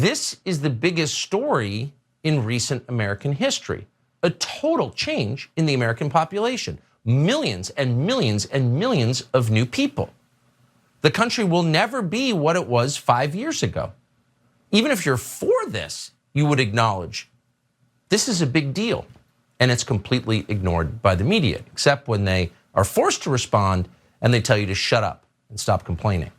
This is the biggest story in recent American history. A total change in the American population. Millions and millions and millions of new people. The country will never be what it was 5 years ago. Even if you're for this, you would acknowledge this is a big deal, and it's completely ignored by the media, except when they are forced to respond and they tell you to shut up and stop complaining.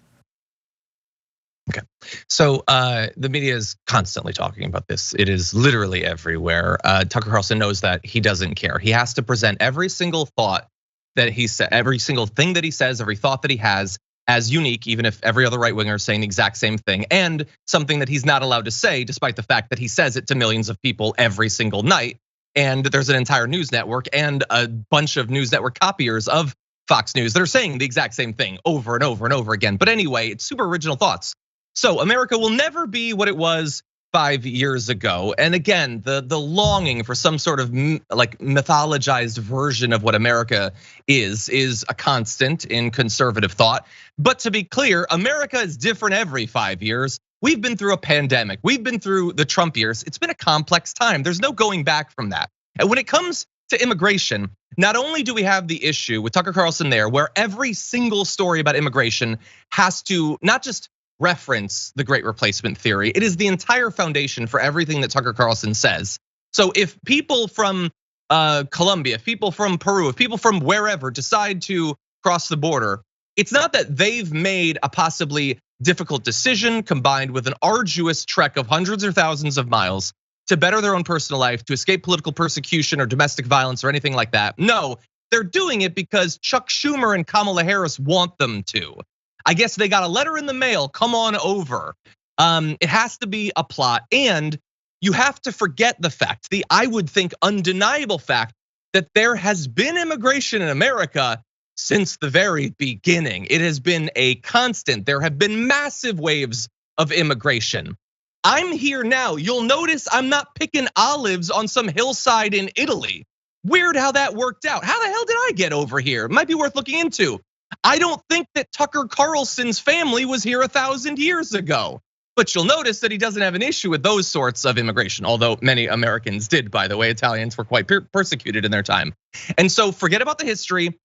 Okay, so the media is constantly talking about this. It is literally everywhere. Tucker Carlson knows that he doesn't care. He has to present every single thought that he said, every single thing that he says, every thought that he has as unique, even if every other right winger is saying the exact same thing, and something that he's not allowed to say, despite the fact that he says it to millions of people every single night. And there's an entire news network and a bunch of news network copiers of Fox News that are saying the exact same thing over and over and over again. But anyway, it's super original thoughts. So America will never be what it was 5 years ago. And again, the longing for some sort of like mythologized version of what America is a constant in conservative thought. But to be clear, America is different every 5 years. We've been through a pandemic. We've been through the Trump years. It's been a complex time. There's no going back from that. And when it comes to immigration, not only do we have the issue with Tucker Carlson there, where every single story about immigration has to not just reference the Great Replacement theory, it is the entire foundation for everything that Tucker Carlson says. So if people from Colombia, if people from Peru, if people from wherever decide to cross the border, it's not that they've made a possibly difficult decision combined with an arduous trek of hundreds or thousands of miles to better their own personal life, to escape political persecution or domestic violence or anything like that. No, they're doing it because Chuck Schumer and Kamala Harris want them to. I guess they got a letter in the mail, come on over. It has to be a plot, and you have to forget the fact, the I would think undeniable fact, that there has been immigration in America since the very beginning. It has been a constant. There have been massive waves of immigration. I'm here now. You'll notice I'm not picking olives on some hillside in Italy. Weird how that worked out. How the hell did I get over here? Might be worth looking into. I don't think that Tucker Carlson's family was here 1,000 years ago. But you'll notice that he doesn't have an issue with those sorts of immigration, although many Americans did, by the way. Italians were quite persecuted in their time. And so forget about the history.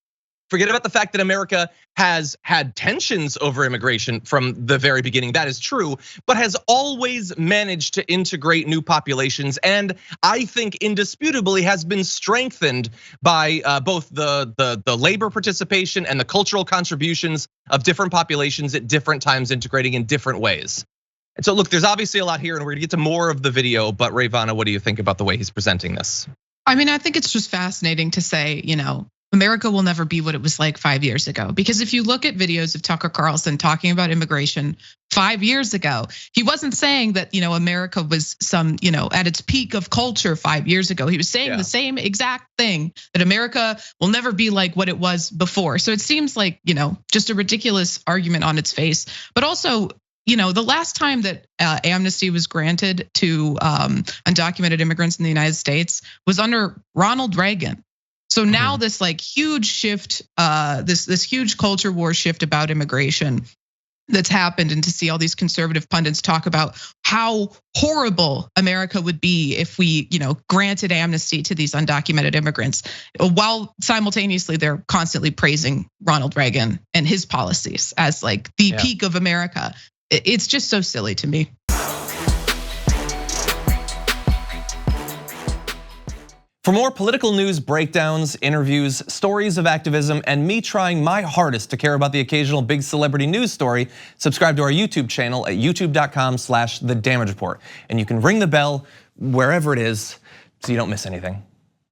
Forget about the fact that America has had tensions over immigration from the very beginning. That is true, but has always managed to integrate new populations, and I think indisputably has been strengthened by both the labor participation and the cultural contributions of different populations at different times, integrating in different ways. And so look, there's obviously a lot here, and we're gonna get to more of the video, but Rayyvana, what do you think about the way he's presenting this? I mean, I think it's just fascinating to say, America will never be what it was like 5 years ago. Because if you look at videos of Tucker Carlson talking about immigration 5 years ago, he wasn't saying that, America was some, at its peak of culture 5 years ago. He was saying the same exact thing, that America will never be like what it was before. So it seems like, just a ridiculous argument on its face. But also, the last time that amnesty was granted to undocumented immigrants in the United States was under Ronald Reagan. So now this huge shift, this huge culture war shift about immigration that's happened, and to see all these conservative pundits talk about how horrible America would be if we, granted amnesty to these undocumented immigrants, while simultaneously they're constantly praising Ronald Reagan and his policies as the peak of America. It's just so silly to me. For more political news breakdowns, interviews, stories of activism, and me trying my hardest to care about the occasional big celebrity news story, subscribe to our YouTube channel at youtube.com/thedamagereport. And you can ring the bell wherever it is so you don't miss anything.